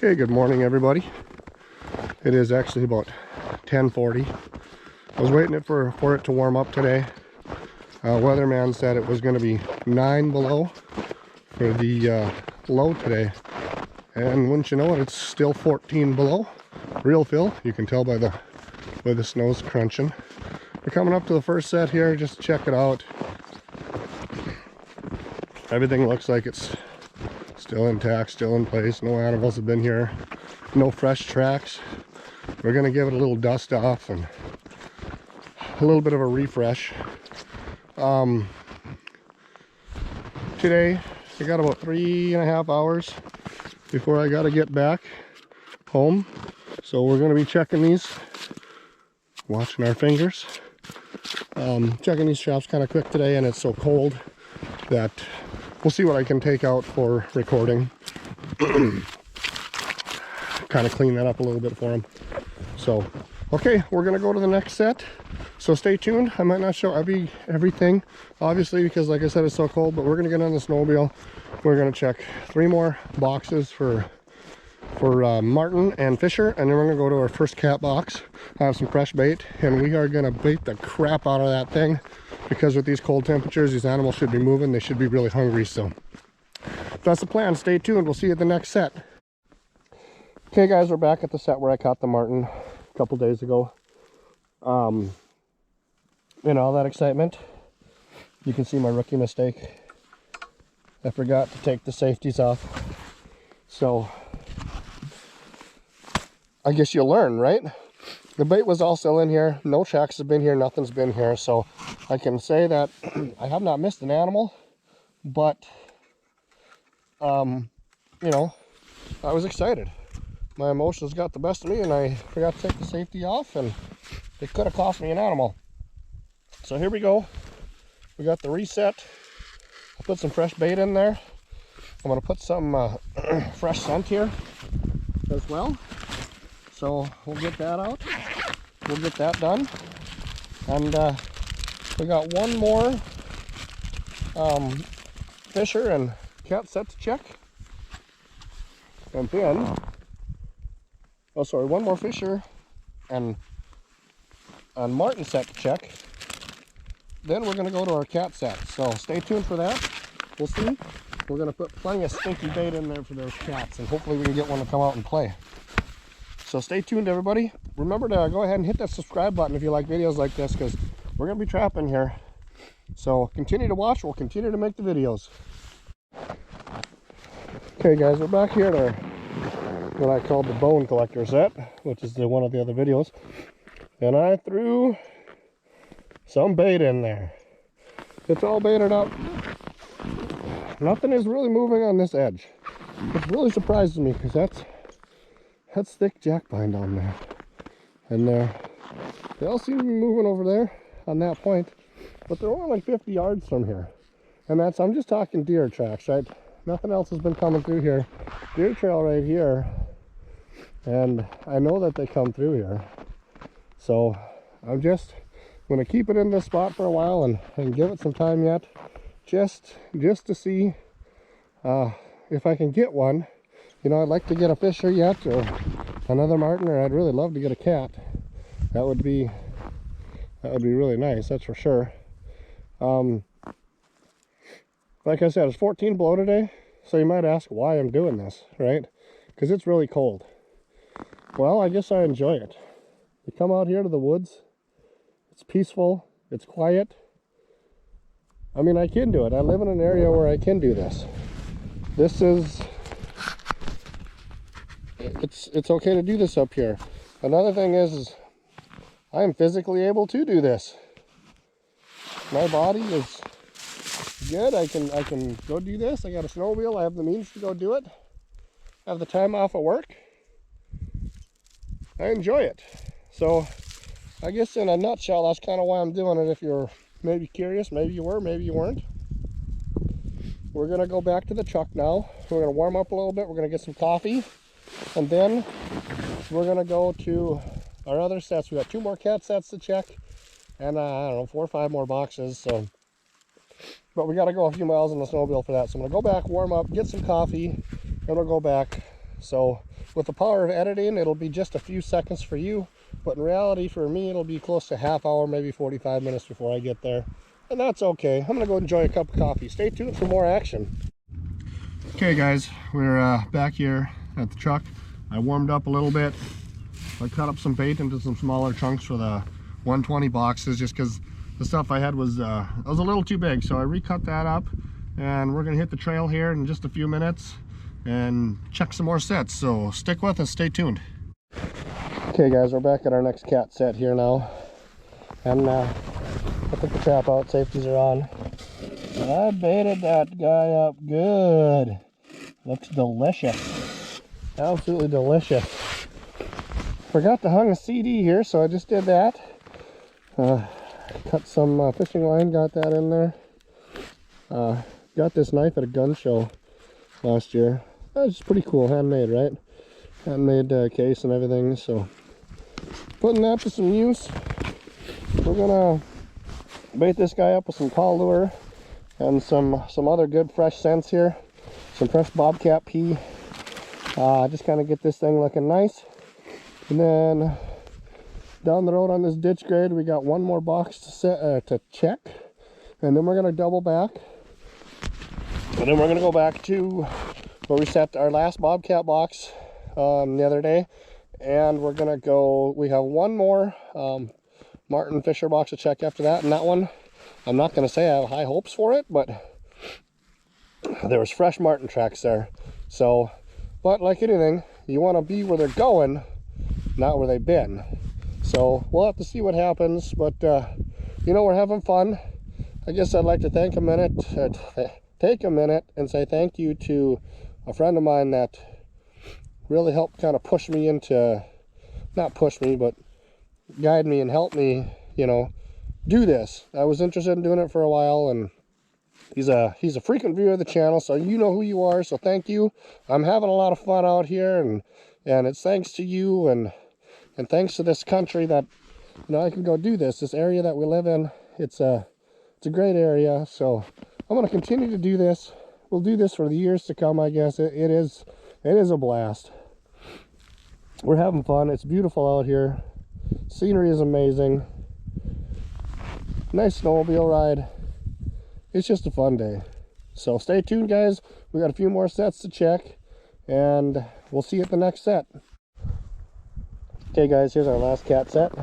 Okay, good morning everybody. It is actually about 10:40. I was waiting for it to warm up today. Weatherman said it was going to be 9 below for the low today, and wouldn't you know it, it's still 14 below. Real feel, you can tell by the way the snow's crunching. We're coming up to the first set here just to check it out. Everything looks like it's still intact, still in place. No animals have been here, no fresh tracks. We're gonna give it a little dust off and a little bit of a refresh. Today I got about 3.5 hours before I gotta get back home, so we're gonna be checking these, watching our fingers, checking these traps kind of quick today, and it's so cold that we'll see what I can take out for recording. Kind of clean that up a little bit for them. So, okay, we're gonna go to the next set. So stay tuned. I might not show everything, obviously, because like I said, it's so cold, but we're gonna get on the snowmobile. We're gonna check 3 more boxes for martin and fisher, and then we're gonna go to our first cat box. I have some fresh bait, and we are gonna bait the crap out of that thing, because with these cold temperatures, these animals should be moving. They should be really hungry. So that's the plan. Stay tuned. We'll see you at the next set. Okay guys, we're back at the set where I caught the martin a couple days ago. In all that excitement, you can see my rookie mistake. I forgot to take the safeties off. So I guess you'll learn, right? The bait was all still in here. No tracks have been here. Nothing's been here. So I can say that I have not missed an animal, but you know, I was excited. My emotions got the best of me, and I forgot to take the safety off, and it could have cost me an animal. So here we go. We got the reset. I put some fresh bait in there. I'm going to put some fresh scent here as well. So we'll get that out. We'll get that done. And we got one more fisher and cat set to check. And then, oh sorry, one more fisher and martin set to check. Then we're going to go to our cat set. So stay tuned for that. We'll see. We're going to put plenty of stinky bait in there for those cats, and hopefully we can get one to come out and play. So stay tuned everybody. Remember to go ahead and hit that subscribe button if you like videos like this, because we're going to be trapping here. So continue to watch. We'll continue to make the videos. Okay guys, we're back here at our, what I called the bone collector set, which is one of the other videos. And I threw some bait in there. It's all baited up. Nothing is really moving on this edge. It really surprises me, because that's thick jackpine down there. And they all seem to be moving over there on that point, but they're only like 50 yards from here. And I'm just talking deer tracks, right? Nothing else has been coming through here. Deer trail right here, and I know that they come through here. So I'm just going to keep it in this spot for a while and give it some time yet, just to see if I can get one. You know, I'd like to get a fisher yet, or another martin, or I'd really love to get a cat. That would be really nice, that's for sure. Like I said, it's 14 below today, so you might ask why I'm doing this, right? Because it's really cold. Well, I guess I enjoy it. You come out here to the woods, it's peaceful, it's quiet. I mean, I can do it. I live in an area where I can do this. It's okay to do this up here. Another thing is I am physically able to do this. My body is good. I can go do this. I got a snowmobile. I have the means to go do it. I have the time off at work. I enjoy it. So I guess in a nutshell, that's kind of why I'm doing it. If you're maybe curious, maybe you were, maybe you weren't. We're going to go back to the truck now. We're going to warm up a little bit. We're going to get some coffee. And then we're going to go to our other sets. We got 2 more cat sets to check. And I don't know, 4 or 5 more boxes. So, but we got to go a few miles in the snowmobile for that. So I'm going to go back, warm up, get some coffee, and we'll go back. So with the power of editing, it'll be just a few seconds for you, but in reality for me it'll be close to half hour, maybe 45 minutes before I get there, and that's okay. I'm gonna go enjoy a cup of coffee. Stay tuned for more action. Okay guys, we're back here at the truck. I warmed up a little bit. I cut up some bait into some smaller chunks for the 120 boxes, just because the stuff I had was a little too big, so I recut that up, and we're gonna hit the trail here in just a few minutes and check some more sets. So stick with us, stay tuned. Okay guys, we're back at our next cat set here now, and I took the trap out, safeties are on. I baited that guy up good. Looks delicious, absolutely delicious. Forgot to hang a CD here, so I just did that. Cut some fishing line, got that in there. Got this knife at a gun show last year. That was pretty cool, handmade, right? Handmade case and everything. So putting that to some use. We're gonna bait this guy up with some call lure and some other good fresh scents here. Some fresh bobcat pea. Just kind of get this thing looking nice. And then down the road on this ditch grade, we got one more box to check, and then we're gonna double back, and then we're gonna go back to where we set our last bobcat box the other day, and we're gonna go. We have one more Martin Fisher box to check after that, and that one, I'm not gonna say I have high hopes for it, but there was fresh Martin tracks there. So, but like anything, you want to be where they're going, not where they've been. So we'll have to see what happens, but you know, we're having fun. I guess I'd like to take a minute and say thank you to a friend of mine that really helped kind of push me into, not push me, but guide me and help me, you know, do this. I was interested in doing it for a while, and he's a frequent viewer of the channel, so you know who you are, so thank you. I'm having a lot of fun out here, and it's thanks to you and thanks to this country that, you know, I can go do this area that we live in. It's a great area, so I'm going to continue to do this. We'll do this for the years to come, I guess. It is a blast. We're having fun. It's beautiful out here. Scenery is amazing. Nice snowmobile ride. It's just a fun day. So stay tuned, guys. We got a few more sets to check, and we'll see you at the next set. Okay guys, here's our last cat set,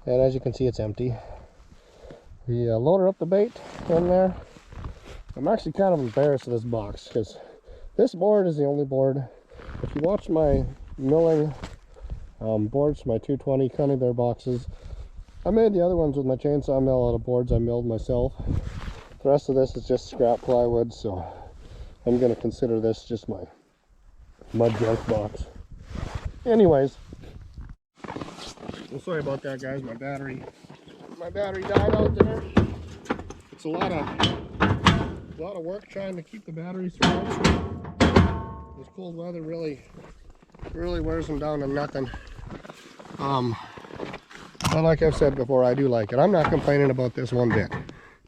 and as you can see, it's empty. We loaded up the bait in there. I'm actually kind of embarrassed of this box, because this board is the only board. If you watch my milling boards, my 220 conibear boxes, I made the other ones with my chainsaw mill out of boards I milled myself. The rest of this is just scrap plywood, so I'm going to consider this just my mud junk box. Anyways, well, sorry about that, guys. My battery died out there. It's a lot of work trying to keep the batteries through. This cold weather really wears them down to nothing. But like I've said before, I do like it. I'm not complaining about this one bit.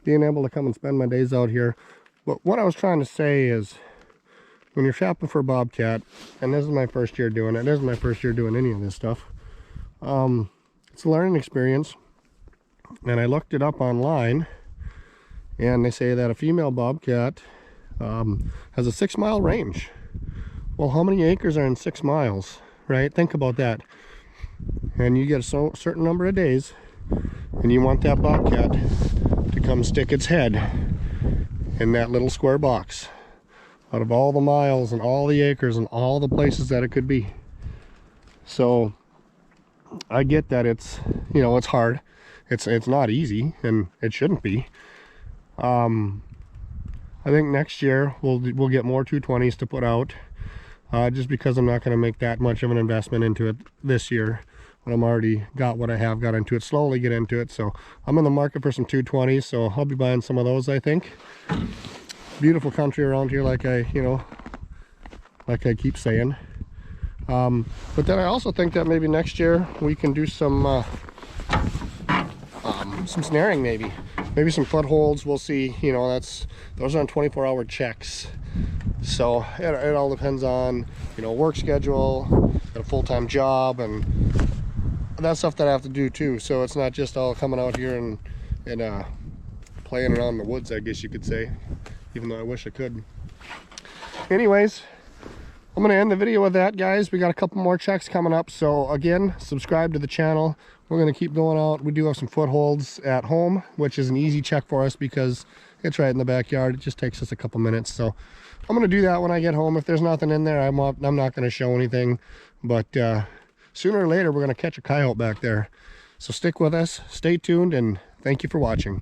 Being able to come and spend my days out here. But what I was trying to say is, when you're shopping for a bobcat, and this is my first year doing it, this is my first year doing any of this stuff, it's a learning experience. And I looked it up online, and they say that a female bobcat has a 6-mile range. Well, how many acres are in 6 miles, right? Think about that. And you get a certain number of days, and you want that bobcat to come stick its head in that little square box out of all the miles and all the acres and all the places that it could be. So I get that it's, you know, it's hard. It's not easy, and it shouldn't be. I think next year we'll get more 220s to put out, just because I'm not going to make that much of an investment into it this year when I'm already got what I have got into it. Slowly get into it. So I'm in the market for some 220s, so I'll be buying some of those, I think. Beautiful country around here, like I keep saying. But then I also think that maybe next year we can do some snaring, maybe some footholds. We'll see. You know, those are on 24-hour checks. So it all depends on, you know, work schedule, got a full-time job, and that stuff that I have to do too. So it's not just all coming out here and playing around in the woods, I guess you could say, even though I wish I could. Anyways, I'm going to end the video with that, guys. We got a couple more checks coming up. So again, subscribe to the channel. We're going to keep going out. We do have some footholds at home, which is an easy check for us because it's right in the backyard. It just takes us a couple minutes. So I'm going to do that when I get home. If there's nothing in there, I'm not going to show anything. But sooner or later, we're going to catch a coyote back there. So stick with us, stay tuned, and thank you for watching.